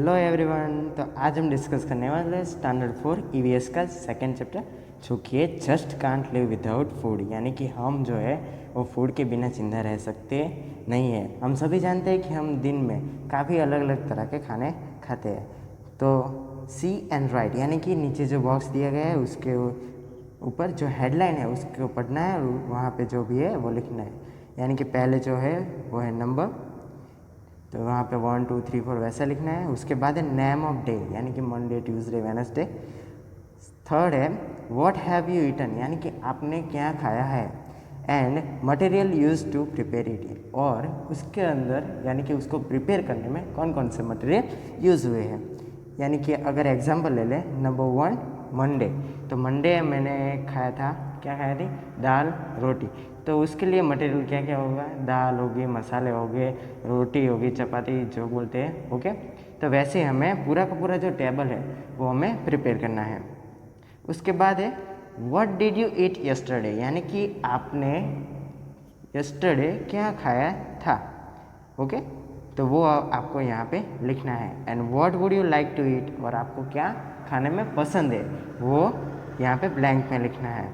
Hello everyone. तो आज हम डिस्कस करने वाले हैं स्टैंडर्ड 4 ईवीएस का सेकंड चैप्टर, जो कि है just can't live without food. यानी कि हम जो है वो फूड के बिना जिंदा रह सकते नहीं है। हम सभी जानते हैं कि हम दिन में काफ़ी अलग अलग तरह के खाने खाते हैं। तो सी एंड राइट यानी कि नीचे जो बॉक्स दिया गया है उसके ऊपर जो हेडलाइन है उसको पढ़ना है और वहाँ पे जो भी है वो लिखना है। यानी कि पहले जो है वो है नंबर, तो वहाँ पे 1 2 3 4 वैसा लिखना है। उसके बाद है नेम ऑफ डे यानी कि मंडे ट्यूसडे वेडनेसडे। थर्ड है व्हाट हैव यू ईटन यानी कि आपने क्या खाया है। And material use to prepare it, और उसके अंदर यानी कि उसको प्रिपेयर करने में कौन कौन से मटेरियल यूज़ हुए हैं। यानी कि अगर एग्जांपल ले लें, नंबर 1 मंडे, तो मंडे मैंने खाया था, क्या खाया थी, दाल रोटी। तो उसके लिए मटेरियल क्या क्या होगा, दाल होगी, मसाले हो गए, रोटी होगी, चपाती जो बोलते हैं, ओके। तो वैसे हमें पूरा का पूरा जो टेबल है वो हमें प्रिपेयर करना है। उसके बाद है what did you eat yesterday यानी कि आपने यस्टरडे क्या खाया था, ओके। तो वो आपको यहाँ पे लिखना है। And what would you like to eat, और आपको क्या खाने में पसंद है वो यहाँ पे ब्लैंक में लिखना है।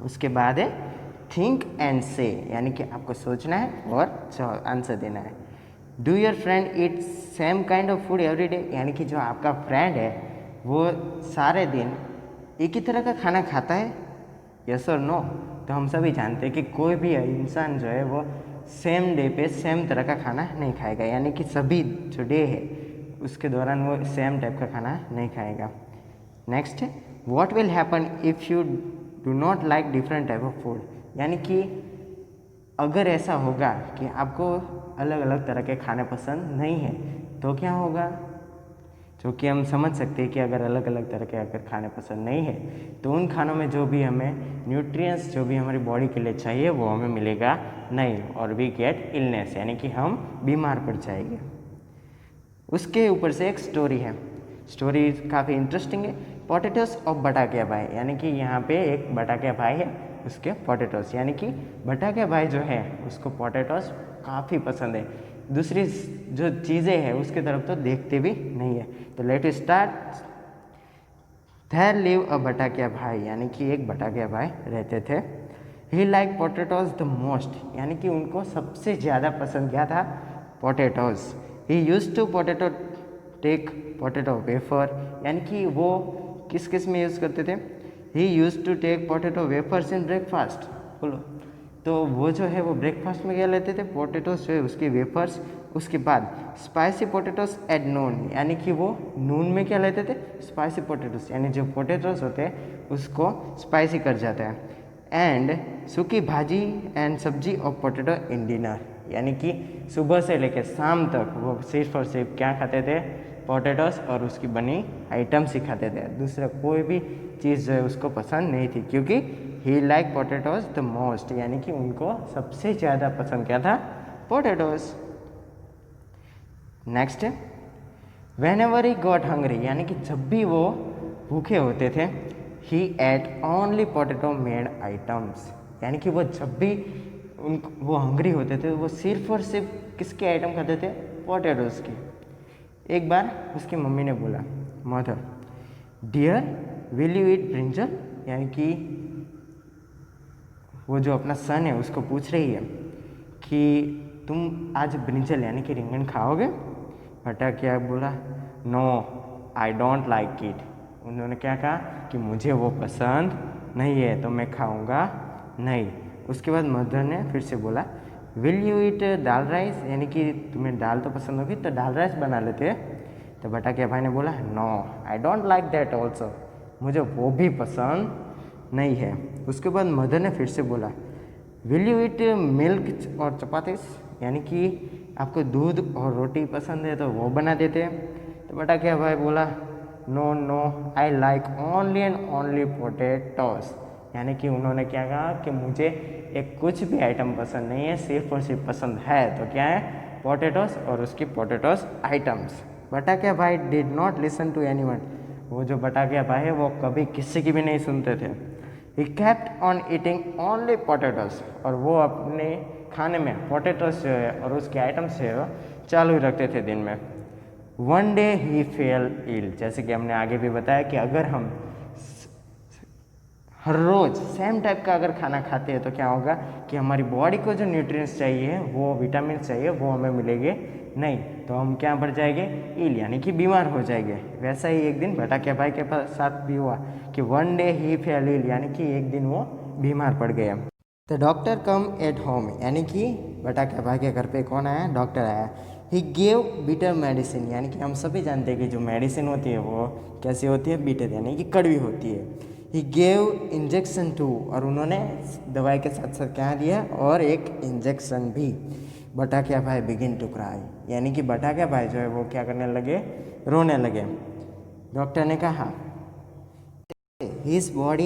उसके बाद है थिंक एंड से यानी कि आपको सोचना है और आंसर देना है। Do your friend eat same kind of food every day यानी कि जो आपका फ्रेंड है वो सारे दिन एक ही तरह का खाना खाता है, यस और नो। तो हम सभी जानते हैं कि कोई भी इंसान जो है वो सेम डे पे सेम तरह का खाना नहीं खाएगा, यानी कि सभी जो डे है उसके दौरान वो सेम टाइप का खाना नहीं खाएगा। नेक्स्ट है what will happen if you do not like different type of food यानी कि अगर ऐसा होगा कि आपको अलग अलग तरह के खाने पसंद नहीं है तो क्या होगा। जो कि हम समझ सकते हैं कि अगर अलग अलग तरह के अगर खाने पसंद नहीं है तो उन खानों में जो भी हमें न्यूट्रिएंट्स जो भी हमारी बॉडी के लिए चाहिए वो हमें मिलेगा नहीं, और वी गेट इलनेस यानी कि हम बीमार पड़ जाएंगे। उसके ऊपर से एक स्टोरी है, स्टोरी काफ़ी इंटरेस्टिंग है। पोटैटोस ऑफ बटाकिया भाई यानी कि यहाँ पे एक बटाकिया भाई है, उसके पोटैटोस यानी कि बटाकिया भाई जो है उसको पोटैटोस काफ़ी पसंद है, दूसरी जो चीज़ें हैं उसके तरफ तो देखते भी नहीं है। तो let start. There live a Batakiya bhai यानी कि एक बटाकिया भाई रहते थे। He like potatoes the most यानी कि उनको सबसे ज़्यादा पसंद क्या था, potatoes. He use to potato take potato wafer यानी कि वो किस किस में यूज़ करते थे, he use to take potato wafers in breakfast. बोलो, तो वो जो है वो ब्रेकफास्ट में क्या लेते थे, पोटैटोस जो है उसके वेफर्स। उसके बाद स्पाइसी पोटैटोस एट नून यानी कि वो नून में क्या लेते थे, स्पाइसी पोटैटोस यानी जो पोटैटोस होते हैं उसको स्पाइसी कर जाता है। एंड सूखी भाजी एंड सब्जी ऑफ पोटैटो इन डिनर यानी कि सुबह से लेकर शाम तक वो सिर्फ और सिर्फ क्या खाते थे, पोटैटोस और उसकी बनी आइटम्स ही खाते थे। दूसरा कोई भी चीज़ जो है उसको पसंद नहीं थी, क्योंकि he like potatoes the most यानी कि उनको सबसे ज़्यादा पसंद क्या था, पोटैटोस। नेक्स्ट है whenever he got hungry यानी कि जब भी वो भूखे होते थे, he ate only potato made items यानी कि वो जब भी वो हंग्री होते थे वो सिर्फ और सिर्फ किसके आइटम खाते थे, पोटैटोस की। एक बार उसकी मम्मी ने बोला, mother dear will you eat brinjal यानी कि वो जो अपना सन है उसको पूछ रही है कि तुम आज ब्रिंजल यानी कि रिंगन खाओगे। बटाकिया बोला no I don't like it. उन्होंने क्या कहा कि मुझे वो पसंद नहीं है तो मैं खाऊंगा नहीं। उसके बाद मदर ने फिर से बोला will you eat dal rice यानी कि तुम्हें दाल तो पसंद होगी तो दाल राइस बना लेते हैं। तो बटाकिया भाई ने बोला no I don't like that also, मुझे वो भी पसंद नहीं है। उसके बाद मदर ने फिर से बोला विल यू ईट मिल्क और चपातीस यानी कि आपको दूध और रोटी पसंद है तो वो बना देते हैं। तो बटाकिया भाई बोला no no I like only and only potatoes यानी कि उन्होंने क्या कहा कि मुझे एक कुछ भी आइटम पसंद नहीं है, सिर्फ और सिर्फ पसंद है तो क्या है, पोटैटोस और उसकी potatoes items. Batakiya bhai did not listen to anyone, वो जो बटाकिया भाई है वो कभी किसी की भी नहीं सुनते थे। He kept on eating only potatoes और वो अपने खाने में पोटैटोस जो है और उसके आइटम्स जो है चालू ही रखते थे दिन में। वन डे ही फेल इल, जैसे कि हमने आगे भी बताया कि अगर हम हर रोज़ सेम टाइप का अगर खाना खाते हैं तो क्या होगा कि हमारी बॉडी को जो न्यूट्रिएंट्स चाहिए, वो विटामिन चाहिए, वो हमें मिलेंगे नहीं, तो हम क्या बढ़ जाएंगे, इल यानी कि बीमार हो जाएंगे। वैसा ही एक दिन भटाकिया भाई के साथ भी हुआ कि वन डे ही फेल इल, यानी कि एक दिन वो बीमार पड़ गया। The doctor come at home, यानी कि भटाकिया भाई के घर पे कौन आया, डॉक्टर आया। ही गेव बिटर मेडिसिन, यानी कि हम सभी जानते हैं कि जो मेडिसिन होती है वो कैसी होती है, बिटर यानी कि कड़वी होती है। ही गेव इंजेक्शन टू, और उन्होंने दवाई के साथ साथ क्या दिया, और एक इंजेक्शन भी। भटाकिया भाई बिगिन टू क्राई, यानी कि भटाकिया भाई जो है वो क्या करने लगे, रोने लगे। डॉक्टर ने कहा his body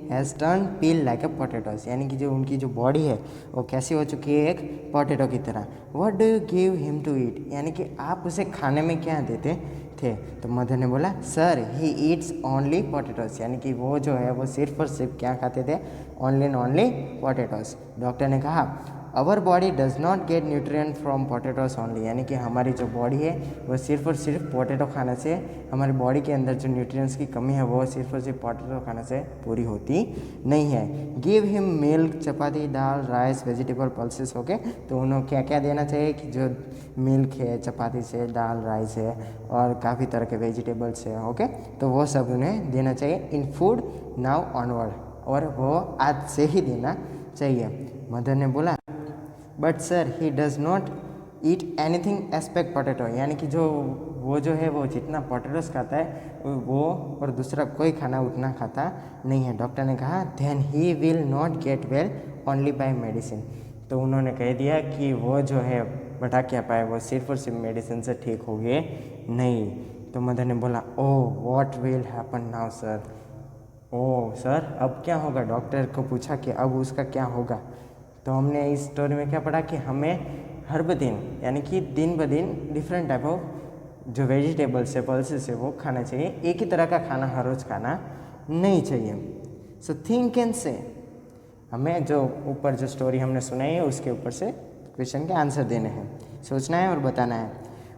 has turn peel like a potatoes, यानी कि जो उनकी जो बॉडी है वो कैसी हो चुकी है, एक पोटैटो की तरह। What do you give him to eat, यानी कि आप उसे खाने में क्या देते थे। तो मदर ने बोला sir he eats only potatoes, यानी कि वो जो है वो सिर्फ और सिर्फ क्या खाते थे, only and only potatoes. Doctor ने कहा our body does not get nutrient from potatoes only, यानी कि हमारी जो बॉडी है वो सिर्फ और सिर्फ पोटैटो खाने से, हमारी बॉडी के अंदर जो न्यूट्रिएंट्स की कमी है वो सिर्फ और सिर्फ पोटैटो खाने से पूरी होती नहीं है। गिव हिम मिल्क, चपाती, दाल, राइस, वेजिटेबल, पल्सेस, ओके। तो उन्हें क्या क्या देना चाहिए कि जो मिल्क है, चपाती से, दाल, राइस है, और काफ़ी तरह के वेजिटेबल्स है, ओके। तो वो सब उन्हें देना चाहिए इन फूड नाउ ऑनवर्ड, और वो आज से ही देना चाहिए। मदर ने बोला but sir he does not eat anything aspect potato, यानी कि वो जो है वो जितना पोटैटोस खाता है वो और दूसरा कोई खाना उतना खाता नहीं है। डॉक्टर ने कहा then he will not get well only by medicine, तो उन्होंने कह दिया कि वो जो है भटाकिया पाए वो सिर्फ और सिर्फ मेडिसिन से ठीक हो गए नहीं। तो मदर ने बोला oh what will happen now sir, oh sir अब क्या होगा। डॉक्टर को पूछा कि अब उसका क्या होगा। तो हमने इस स्टोरी में क्या पढ़ा कि हमें हर दिन यानी कि दिन ब दिन डिफरेंट टाइप ऑफ जो वेजिटेबल्स है, पल्सेस है, वो खाना चाहिए। एक ही तरह का खाना हर रोज़ खाना नहीं चाहिए। सो थिंक एंड से, हमें जो ऊपर जो स्टोरी हमने सुनाई है उसके ऊपर से क्वेश्चन के आंसर देने हैं, सोचना है और बताना है।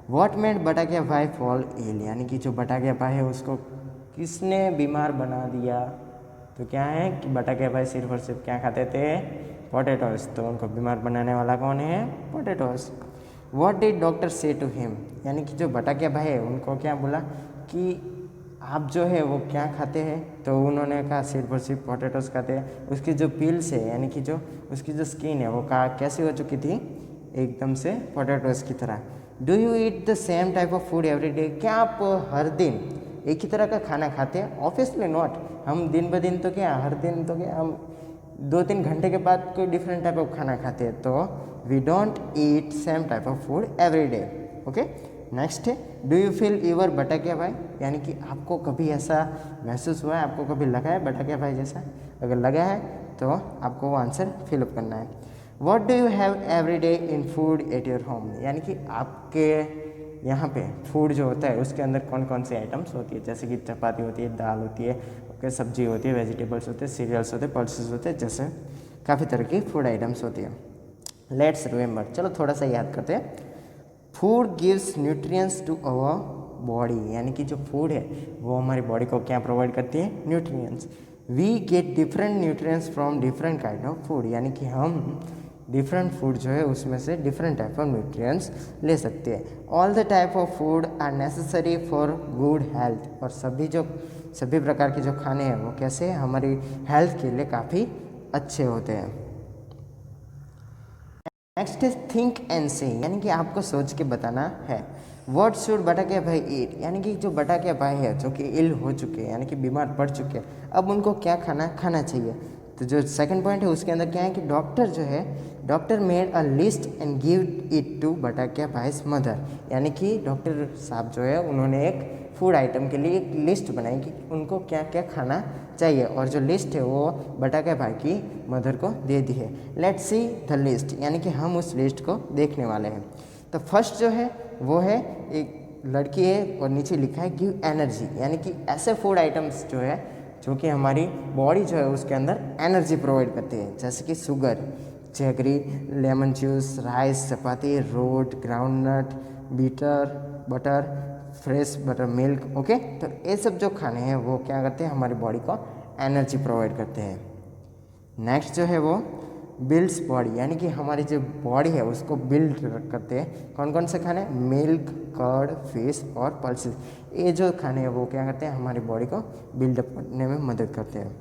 व्हाट मेड भटाकिया भाई फॉल इल, यानी कि जो भटाकिया भाई है उसको किसने बीमार बना दिया। तो क्या है कि भटाकिया भाई सिर्फ और सिर्फ क्या खाते थे, पोटैटोस, तो उनको बीमार बनाने वाला कौन है, पोटैटोस। व्हाट डिड डॉक्टर से टू हिम, यानी कि जो भटाकिया भाई है उनको क्या बोला कि आप जो है वो क्या खाते हैं। तो उन्होंने कहा सिर्फ और सिर्फ पोटैटोस खाते हैं। उसकी जो पील्स है यानी कि जो उसकी जो स्किन है वो कैसी हो चुकी थी, एकदम से पोटैटोस की तरह। Do you eat the same type of food every day, क्या आप हर दिन एक ही तरह का खाना खाते हैं। ऑब्वियसली नॉट, हम दिन ब दिन तो क्या हर दिन तो क्या हम 2-3 घंटे के बाद कोई डिफरेंट टाइप ऑफ खाना खाते हैं। तो we don't eat same type of food every day, okay. Next है do you feel your Bhatakiya bhai, यानी कि आपको कभी ऐसा महसूस हुआ है, आपको कभी लगा है भटाकिया भाई जैसा। अगर लगा है तो आपको वो आंसर फिलअप करना है। What do you have every day in food at your home, यानी कि आपके यहाँ पे फूड जो होता है उसके अंदर कौन कौन सी आइटम्स होती है, जैसे कि चपाती होती है, दाल होती है, ओके, सब्जी होती है, वेजिटेबल्स होते हैं, सीरियल्स होते हैं, पल्सेस होते हैं, जैसे काफ़ी तरह की फूड आइटम्स होती है। लेट्स रिमेंबर, चलो थोड़ा सा याद करते हैं। Food gives nutrients to our body, यानी कि जो फूड है वो हमारी बॉडी को क्या प्रोवाइड करती है, nutrients. We get different nutrients from different kind of food, यानी कि हम डिफरेंट फूड जो है उसमें से डिफरेंट टाइप ऑफ न्यूट्रिएंट्स ले सकते हैं। All the type of food are necessary for good health, और सभी प्रकार के जो खाने हैं वो कैसे हमारी हेल्थ के लिए काफ़ी अच्छे होते हैं। नेक्स्ट इज थिंक एंड से, यानी कि आपको सोच के बताना है। व्हाट शुड भटाकिया भाई ईट, यानी कि जो भटाकिया भाई है जो कि इल हो चुके हैं यानी कि बीमार पड़ चुके हैं, अब उनको क्या खाना चाहिए। तो जो सेकंड पॉइंट है उसके अंदर क्या है कि डॉक्टर जो है, doctor made a list and give it to Bhatakiya bhai's mother, यानी कि डॉक्टर साहब जो है उन्होंने एक फूड आइटम के लिए एक लिस्ट बनाई कि उनको क्या क्या खाना चाहिए, और जो लिस्ट है वो भटाकिया भाई की मदर को दे दी है। लेट्स सी द लिस्ट, यानी कि हम उस लिस्ट को देखने वाले हैं। तो फर्स्ट जो है वो है एक लड़की है और नीचे लिखा है गिव एनर्जी, यानी कि ऐसे फूड आइटम्स जो है जो कि हमारी बॉडी जो है उसके अंदर एनर्जी प्रोवाइड करती है, जैसे कि sugar, jaggery, lemon juice, rice, chapati, रोट, ग्राउंडनट, बीटर, butter, fresh butter milk, okay. तो ये सब जो खाने हैं वो क्या करते हैं, हमारी बॉडी को एनर्जी प्रोवाइड करते हैं। नेक्स्ट जो है वो बिल्ड्स बॉडी, यानी कि हमारी जो बॉडी है उसको बिल्ड करते हैं। कौन कौन से खाने, मिल्क, कर्ड, फिश और पल्सेस। ये जो खाने हैं वो क्या करते हैं, हमारी बॉडी को बिल्डअप करने में मदद करते हैं।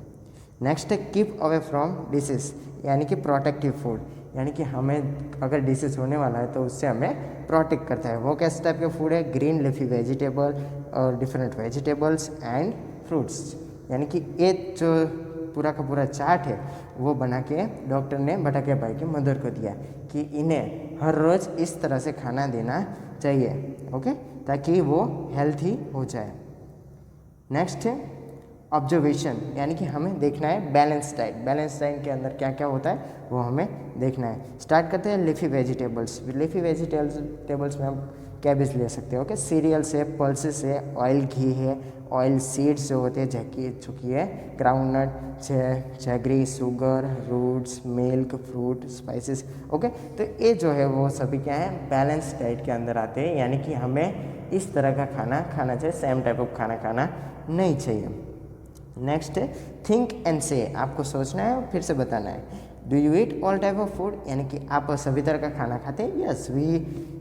नेक्स्ट है कीप अवे फ्रॉम डिसीज, यानी कि प्रोटेक्टिव फूड, यानी कि हमें अगर डिसीज होने वाला है तो उससे हमें प्रोटेक्ट करता है। वो कैसे टाइप के फूड है, ग्रीन लीफी वेजिटेबल और डिफरेंट वेजिटेबल्स एंड फ्रूट्स। यानी कि ये जो पूरा का पूरा चार्ट है वो बना के डॉक्टर ने भटाकिया भाई की मदर को दिया कि इन्हें हर रोज़ इस तरह से खाना देना चाहिए, ओके, ताकि वो हेल्थी हो जाए। नेक्स्ट है ऑब्जर्वेशन, यानी कि हमें देखना है बैलेंस डाइट। बैलेंस डाइट के अंदर क्या क्या होता है वो हमें देखना है। स्टार्ट करते हैं लीफी वेजिटेबल्स। लीफी वेजिटेबल्स में हम कैबेज ले सकते हैं, ओके। सीरियल्स है, पल्सेस है, ऑयल घी है, ऑयल सीड्स जो होते हैं चुकी है, groundnut, jaggery, sugar, roots, milk, fruit, spices, okay. तो ये जो है वो सभी क्या है, बैलेंस डाइट के अंदर आते हैं, यानी कि हमें इस तरह का खाना खाना चाहिए, सेम टाइप ऑफ खाना खाना नहीं चाहिए। नेक्स्ट है थिंक एंड से, आपको सोचना है और फिर से बताना है। Do you eat all type of food, यानी कि आप सभी तरह का खाना खाते हैं। Yes we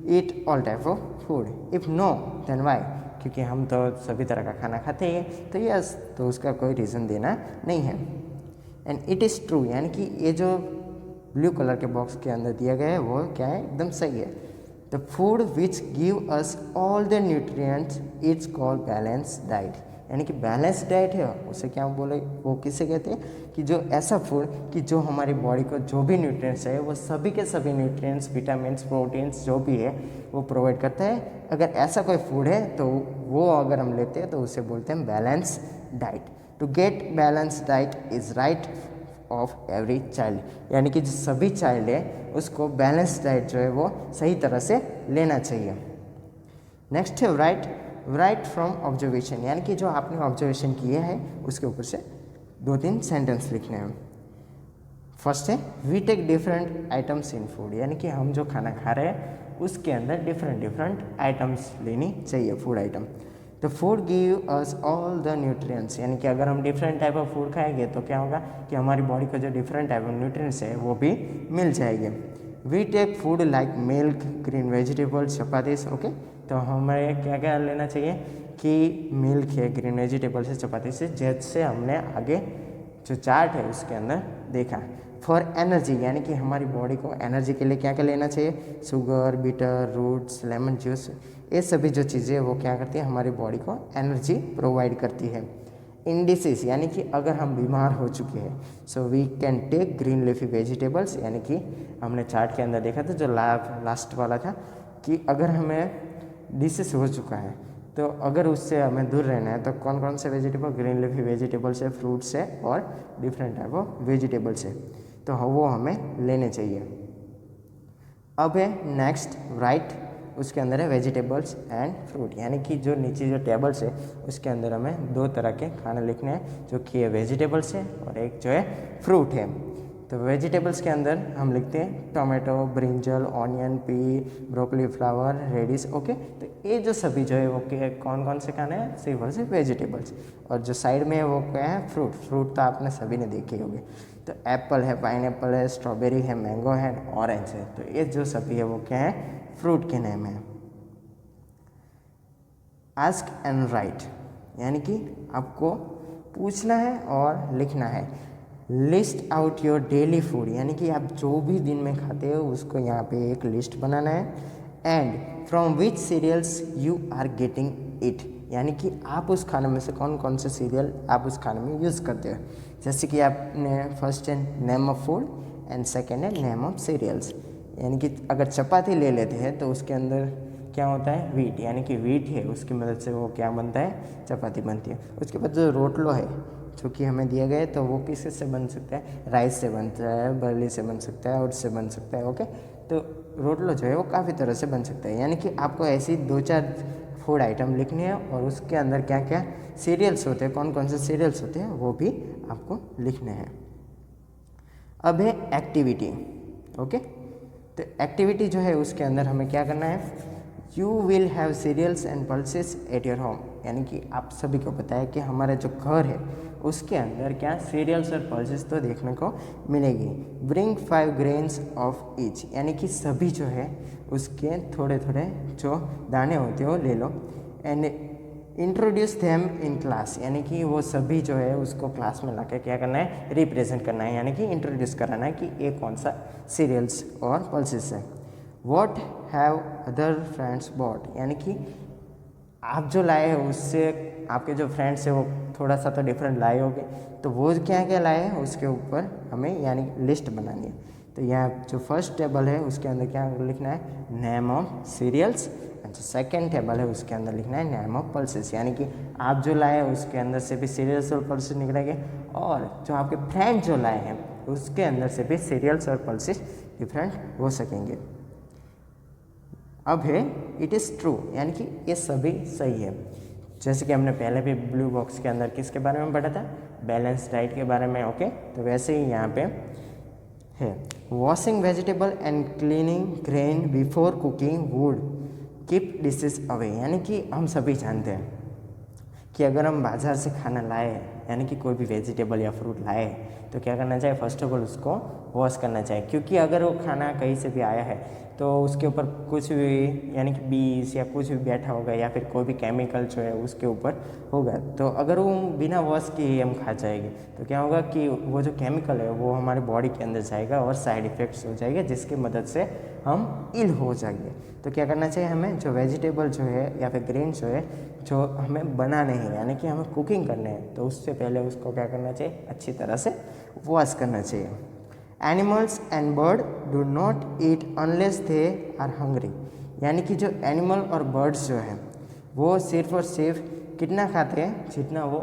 eat all type of food. If no then why, क्योंकि हम तो सभी तरह का खाना खाते हैं, तो यस, तो उसका कोई रीज़न देना नहीं है। एंड इट इज़ ट्रू, यानी कि ये जो ब्लू कलर के बॉक्स के अंदर दिया गया है वो क्या है, एकदम सही है। The food which give us all the nutrients it's called balance diet, यानी कि बैलेंस डाइट है उसे क्या बोले, वो किसे कहते हैं कि जो ऐसा फूड कि जो हमारी बॉडी को जो भी न्यूट्रिएंट्स है वो सभी के सभी न्यूट्रिएंट्स, विटामिन्स, प्रोटीन्स जो भी है वो प्रोवाइड करता है। अगर ऐसा कोई फूड है तो वो अगर हम लेते हैं तो उसे बोलते हैं balance diet. To get balance diet is right of every child, यानी कि जो सभी चाइल्ड है उसको बैलेंस डाइट जो है वो सही तरह से लेना चाहिए। नेक्स्ट है राइट फ्रॉम ऑब्जर्वेशन, यानी कि जो आपने ऑब्जर्वेशन किया है उसके ऊपर से 2-3 सेंटेंस लिखने हैं। फर्स्ट है we take different items in food, यानी कि हम जो खाना खा रहे हैं उसके अंदर डिफरेंट आइटम्स लेनी चाहिए, food item. The food give us all the nutrients, यानी कि अगर हम डिफरेंट टाइप ऑफ फूड खाएंगे तो क्या होगा कि हमारी बॉडी को जो डिफरेंट टाइप ऑफ न्यूट्रिएंट्स है वो भी मिल जाएंगे। We take food like milk, green vegetables, chapatis, okay. तो हमें क्या क्या लेना चाहिए कि मिल्क है, ग्रीन वेजिटेबल्स है, चपाती से, जैसे हमने आगे जो चार्ट है उसके अंदर देखा। फॉर एनर्जी, यानी कि हमारी बॉडी को एनर्जी के लिए क्या क्या लेना चाहिए, शुगर, बीटर, रूट्स, लेमन जूस, ये सभी जो चीज़ें वो क्या करती है, हमारी बॉडी को एनर्जी प्रोवाइड करती है। इन डिसीज, यानी कि अगर हम बीमार हो चुके हैं, so we can take green leafy vegetables, यानी कि हमने चार्ट के अंदर देखा था जो लास्ट वाला था कि अगर हमें डिसीज हो चुका है तो अगर उससे हमें दूर रहना है तो कौन कौन से वेजिटेबल, ग्रीन लीफी वेजिटेबल्स है, फ्रूट्स है और डिफरेंट टाइप ऑफ वेजिटेबल्स है, तो वो हमें लेने चाहिए। अब है नेक्स्ट राइट, उसके अंदर है वेजिटेबल्स एंड फ्रूट, यानी कि जो नीचे जो टेबल्स है उसके अंदर हमें 2 तरह के खाने लिखने हैं, जो कि है वेजिटेबल्स है और एक जो है फ्रूट है। तो वेजिटेबल्स के अंदर हम लिखते हैं tomato, brinjal, onion, pea, broccoli, flower, radish, okay. तो ये जो सभी जो है वो कौन कौन से खाने हैं, सिर्फ और सिर्फ वेजिटेबल्स। और जो साइड में है वो क्या है, फ्रूट तो आपने सभी ने देखे होंगे। तो एप्पल है, पाइनएप्पल है, स्ट्रॉबेरी है, मैंगो है, ऑरेंज है, तो ये जो सभी है वो क्या है, फ्रूट के नेम है। आस्क एंड राइट, यानी कि आपको पूछना है और लिखना है। List out your daily food, यानी कि आप जो भी दिन में खाते हो उसको यहाँ पे एक लिस्ट बनाना है। And from which cereals you are getting it, यानी कि आप उस खाने में से कौन कौन से सीरियल आप उस खाने में यूज़ करते हो। जैसे कि आपने फर्स्ट है name of food and second है नेम ऑफ सीरियल्स, यानी कि अगर चपाती ले लेते हैं तो उसके अंदर क्या होता है, वीट, यानी कि वीट है उसकी मदद से वो क्या बनता है, चपाती बनती है। उसके बाद जो रोटलो है जो कि हमें दिया गया है तो वो किस से बन सकता है, राइस से बनता है, बर्ली से बन सकता है, ओट से बन सकता है, ओके। तो रोटलो जो है वो काफ़ी तरह से बन सकता है, यानी कि आपको ऐसी 2-4 फूड आइटम लिखने हैं और उसके अंदर क्या क्या सीरियल्स होते हैं, कौन कौन से सीरियल्स होते हैं वो भी आपको लिखने हैं। अब है एक्टिविटी, ओके। तो एक्टिविटी जो है उसके अंदर हमें क्या करना है, you will have cereals and pulses at your home, यानी कि आप सभी को पता है कि हमारा जो घर है उसके अंदर क्या सीरियल्स और पल्सेस तो देखने को मिलेगी। ब्रिंग 5 ग्रेन्स ऑफ ईच, यानी कि सभी जो है उसके थोड़े थोड़े जो दाने होते हैं वो ले लो। And introduce them in class, यानी कि वो सभी जो है उसको क्लास में लाके क्या करना है, रिप्रेजेंट करना है, यानी कि इंट्रोड्यूस कराना है कि ये कौन सा सीरियल्स और पल्सेस है। What have other friends bought, यानी कि आप जो लाए हैं उससे आपके जो फ्रेंड्स है वो थोड़ा सा तो डिफरेंट लाए होंगे, तो वो क्या क्या लाए हैं उसके ऊपर हमें यानी लिस्ट बनानी है। तो यहाँ जो फर्स्ट टेबल है उसके अंदर क्या लिखना है, नेम ऑफ सीरियल्स। जो सेकेंड टेबल है उसके अंदर लिखना है नेम ऑफ पल्सेस, यानी कि आप जो लाए हैं उसके अंदर से भी सीरियल्स और पल्सेस निकलेंगे, और जो आपके फ्रेंड जो लाए हैं उसके अंदर से भी सीरियल्स और पल्सेस डिफरेंट हो सकेंगे। अब है इट इज़ ट्रू, यानी कि ये सभी सही है। जैसे कि हमने पहले भी ब्लू बॉक्स के अंदर किसके बारे में पढ़ा था, बैलेंस डाइट के बारे में। ओके, तो वैसे ही यहाँ पे है washing vegetable and cleaning grain before cooking would keep dishes away, यानी कि हम सभी जानते हैं कि अगर हम बाज़ार से खाना लाए, यानी कि कोई भी वेजिटेबल या फ्रूट लाए, तो क्या करना चाहिए, फर्स्ट ऑफ ऑल उसको वॉश करना चाहिए, क्योंकि अगर वो खाना कहीं से भी आया है तो उसके ऊपर कुछ भी यानी कि बीज या कुछ भी बैठा होगा या फिर कोई भी केमिकल जो है उसके ऊपर होगा, तो अगर वो बिना वॉश किए हम खा जाएंगे तो क्या होगा कि वो जो केमिकल है वो हमारे बॉडी के अंदर जाएगा और साइड इफ़ेक्ट्स हो जाएंगे, जिसकी मदद से हम इल हो जाएंगे। तो क्या करना चाहिए, हमें जो वेजिटेबल जो है या फिर ग्रेन जो है जो हमें बनाने हैं, यानी कि हमें कुकिंग करने हैं, तो उससे पहले उसको क्या करना चाहिए, अच्छी तरह से वॉश करना चाहिए। Animals and bird do not eat unless they are hungry, यानी कि जो एनिमल और बर्ड्स जो है वो सिर्फ और सिर्फ कितना खाते हैं, जितना वो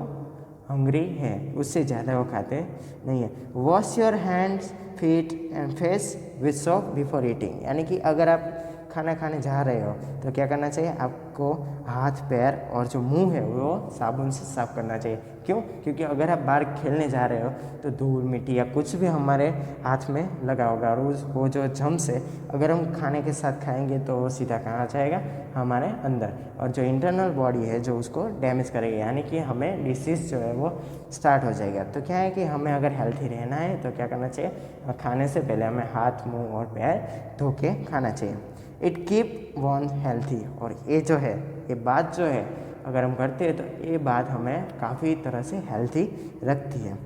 हंग्री है, उससे ज़्यादा वो खाते नहीं है। Wash your hands feet and face with soap before eating, यानी कि अगर आप खाना खाने जा रहे हो तो क्या करना चाहिए, आपको हाथ पैर और जो मुंह है वो साबुन से साफ करना चाहिए। क्यों, क्योंकि अगर आप बाहर खेलने जा रहे हो तो धूल मिट्टी या कुछ भी हमारे हाथ में लगा होगा, और वो जो जम्स है अगर हम खाने के साथ खाएंगे तो वो सीधा कहाँ जाएगा, हमारे अंदर, और जो इंटरनल बॉडी है जो उसको डैमेज करेगी, यानी कि हमें डिसीज़ जो है वो स्टार्ट हो जाएगा। तो क्या है कि हमें अगर हेल्थी रहना है तो क्या करना चाहिए, खाने से पहले हमें हाथ मुँह और पैर धो के खाना चाहिए। इट कीप वन हेल्थी, और ये जो है ये बात जो है अगर हम करते हैं तो ये बात हमें काफ़ी तरह से हेल्थी रखती है।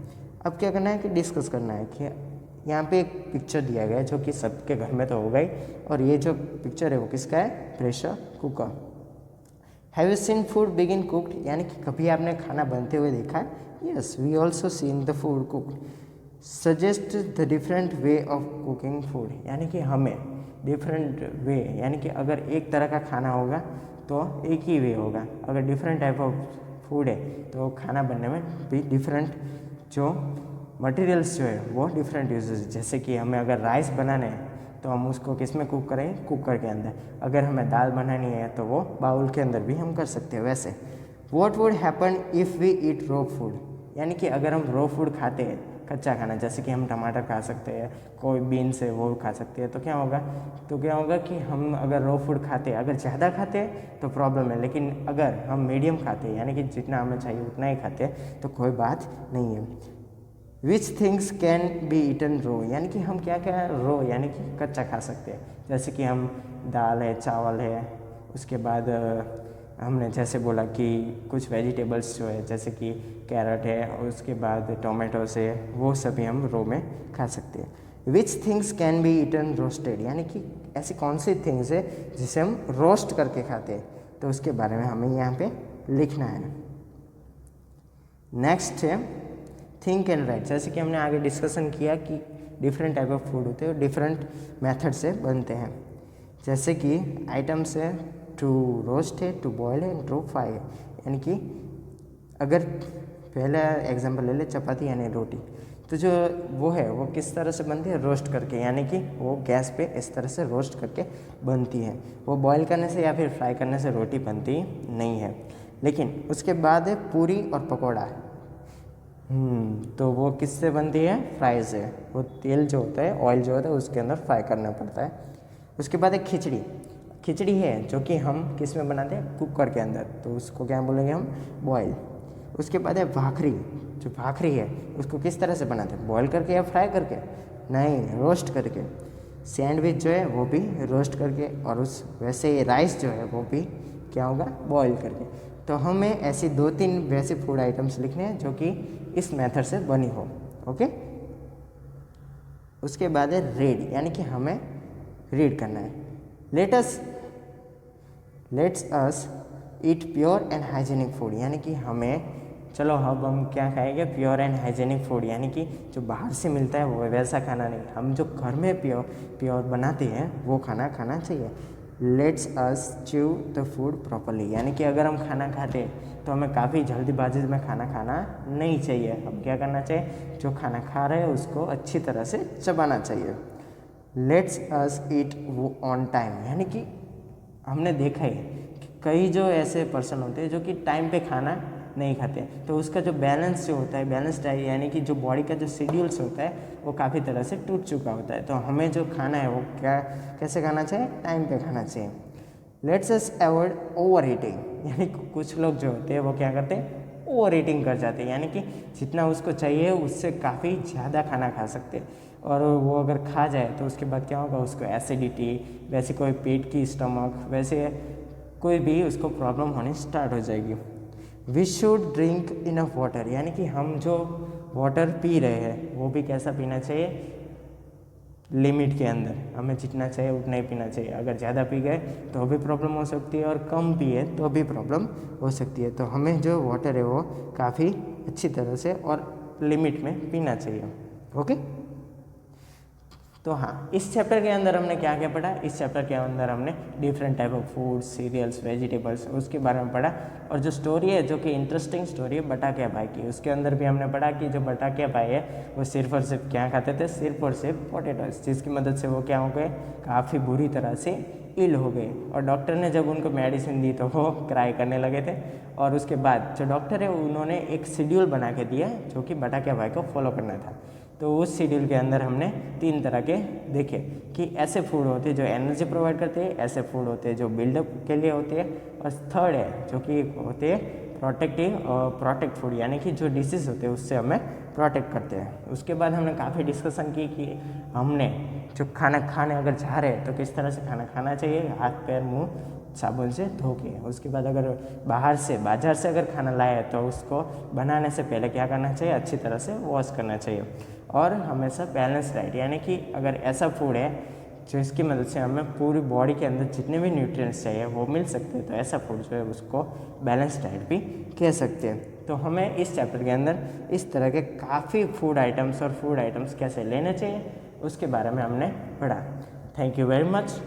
अब क्या करना है कि डिस्कस करना है कि यहाँ पे एक पिक्चर दिया गया है जो कि सबके घर में तो होगा ही, और ये जो पिक्चर है वो किसका है, pressure cooker. Have you seen food begin cooked, यानी कि कभी आपने खाना बनते हुए देखा है, yes we also seen the food cooked. Suggest the different way of cooking food, यानी कि हमें डिफरेंट वे, यानी कि अगर एक तरह का खाना होगा तो एक ही वे होगा, अगर डिफरेंट टाइप ऑफ फूड है तो खाना बनने में भी डिफरेंट जो मटेरियल्स जो है वो डिफरेंट यूजेस। जैसे कि हमें अगर राइस बनाना है तो हम उसको किस में कुक करेंगे, कुकर के अंदर। अगर हमें दाल बनानी है तो वो बाउल के अंदर भी हम कर सकते हैं। वैसे what would happen if we eat raw food, यानी कि अगर हम रॉ फूड खाते हैं, कच्चा खाना, जैसे कि हम टमाटर खा सकते हैं, कोई बीन्स है वो खा सकते हैं, तो क्या होगा कि हम अगर रॉ फूड खाते हैं, अगर ज़्यादा खाते हैं तो प्रॉब्लम है, लेकिन अगर हम मीडियम खाते हैं, यानी कि जितना हमें चाहिए उतना ही खाते हैं, तो कोई बात नहीं है। Which things can be eaten raw, यानी कि हम क्या क्या रो यानी कि कच्चा खा सकते हैं, जैसे कि हम दाल है, चावल है, उसके बाद हमने जैसे बोला कि कुछ वेजिटेबल्स जो है जैसे कि कैरेट है, और उसके बाद टोमेटोस है, वो सभी हम रो में खा सकते हैं। Which things can be eaten roasted, यानी कि ऐसी कौन सी थिंग्स है जिसे हम रोस्ट करके खाते हैं, तो उसके बारे में हमें यहाँ पे लिखना है। नेक्स्ट है थिंक एंड राइट, जैसे कि हमने आगे डिस्कशन किया कि डिफरेंट टाइप ऑफ फूड होते हैं और डिफरेंट मेथड से बनते हैं, जैसे कि आइटम्स है टू रोस्ट है, टू बॉयल है, टू फ्राई है। यानी कि अगर पहला एग्जांपल ले ले चपाती यानी रोटी, तो जो वो है वो किस तरह से बनती है, रोस्ट करके, यानी कि वो गैस पे इस तरह से रोस्ट करके बनती है। वो बॉयल करने से या फिर फ्राई करने से रोटी बनती नहीं है। लेकिन उसके बाद है पूरी और पकौड़ा, तो वो किससे बनती है, फ्राई से। वो तेल जो होता है, ऑयल जो होता है उसके अंदर फ्राई करना पड़ता है। उसके बाद एक खिचड़ी, खिचड़ी है जो कि हम किस में बनाते हैं, कुकर के अंदर, तो उसको क्या बोलेंगे हम, बॉयल। उसके बाद है भाखरी, जो भाखरी है उसको किस तरह से बनाते हैं, बॉयल करके या फ्राई करके, नहीं, रोस्ट करके। सैंडविच जो है वो भी रोस्ट करके, और उस वैसे ही राइस जो है वो भी क्या होगा, बॉयल करके। तो हमें ऐसी 2-3 वैसे फूड आइटम्स लिखने हैं जो कि इस मेथड से बनी हो। ओके, उसके बाद है रीड, यानी कि हमें रीड करना है। Let's us eat pure and hygienic food, यानी कि हमें, चलो अब हम क्या खाएंगे, प्योर एंड हाइजीनिक फूड, यानी कि जो बाहर से मिलता है वो वैसा खाना नहीं, हम जो घर में प्योर बनाते हैं वो खाना खाना चाहिए। Let's us chew the food properly, यानी कि अगर हम खाना खाते हैं तो हमें काफ़ी जल्दीबाजी में खाना खाना नहीं चाहिए। हम क्या करना चाहिए, जो खाना खा रहे हैं उसको अच्छी तरह से चबाना चाहिए। लेट्स अस ईट वो ऑन टाइम, यानी कि हमने देखा है कि कई जो ऐसे पर्सन होते हैं जो कि टाइम पे खाना नहीं खाते, तो उसका जो बैलेंस जो होता है, बैलेंस डाइट, यानी कि जो बॉडी का जो शेड्यूल्स होता है वो काफ़ी तरह से टूट चुका होता है। तो हमें जो खाना है वो क्या, कैसे खाना चाहिए, टाइम पे खाना चाहिए। Let's us avoid over eating, यानी कुछ लोग जो होते हैं वो क्या करते हैं, ओवर ईटिंग कर जाते हैं, यानी कि जितना उसको चाहिए उससे काफ़ी ज़्यादा खाना खा सकते हैं, और वो अगर खा जाए तो उसके बाद क्या होगा, उसको एसिडिटी, वैसे कोई पेट की स्टमक, वैसे कोई भी उसको प्रॉब्लम होनी स्टार्ट हो जाएगी। We should drink enough water, यानी कि हम जो वाटर पी रहे हैं वो भी कैसा पीना चाहिए, लिमिट के अंदर, हमें जितना चाहिए उतना ही पीना चाहिए। अगर ज़्यादा पी गए तो भी प्रॉब्लम हो सकती है, और कम पिए तो भी प्रॉब्लम हो सकती है। तो हमें जो वाटर है वो काफ़ी अच्छी तरह से और लिमिट में पीना चाहिए। ओके, तो हाँ, इस चैप्टर के अंदर हमने क्या क्या पढ़ा, इस चैप्टर के अंदर हमने different type of food, cereals, vegetables, उसके बारे में पढ़ा। और जो स्टोरी है, जो कि इंटरेस्टिंग स्टोरी है बटाकिया भाई की, उसके अंदर भी हमने पढ़ा कि जो बटाकिया भाई है वो सिर्फ और सिर्फ क्या खाते थे, सिर्फ और सिर्फ पोटैटोस, जिसकी मदद से वो क्या हो गए, काफ़ी बुरी तरह से इल हो गए। और डॉक्टर ने जब उनको मेडिसिन दी तो वो क्राई करने लगे थे। और उसके बाद जो डॉक्टर है उन्होंने एक शेड्यूल बना के दिया जो कि बटाकिया भाई को फॉलो करना था। तो उस शेड्यूल के अंदर हमने 3 तरह के देखे कि ऐसे फूड होते हैं जो एनर्जी प्रोवाइड करते हैं, ऐसे फूड होते हैं जो बिल्डअप के लिए होते हैं, और थर्ड है जो कि होते हैं प्रोटेक्ट फूड, यानी कि जो डिसीज़ होते हैं उससे हमें प्रोटेक्ट करते हैं। उसके बाद हमने काफ़ी डिस्कशन की कि हमने जो खाना खाने अगर जा रहे हैं तो किस तरह से खाना खाना चाहिए, हाथ पैर मुंह साबुन से धो के। उसके बाद अगर बाजार से अगर खाना लाए तो उसको बनाने से पहले क्या करना चाहिए, अच्छी तरह से वॉश करना चाहिए। और हमेशा बैलेंस डाइट, यानी कि अगर ऐसा फूड है जो इसकी मदद से हमें पूरी बॉडी के अंदर जितने भी न्यूट्रिएंट्स चाहिए वो मिल सकते हैं, तो ऐसा फूड जो है उसको बैलेंस डाइट भी कह सकते हैं। तो हमें इस चैप्टर के अंदर इस तरह के काफ़ी फूड आइटम्स और फूड आइटम्स कैसे लेने चाहिए उसके बारे में हमने पढ़ा। Thank you very much.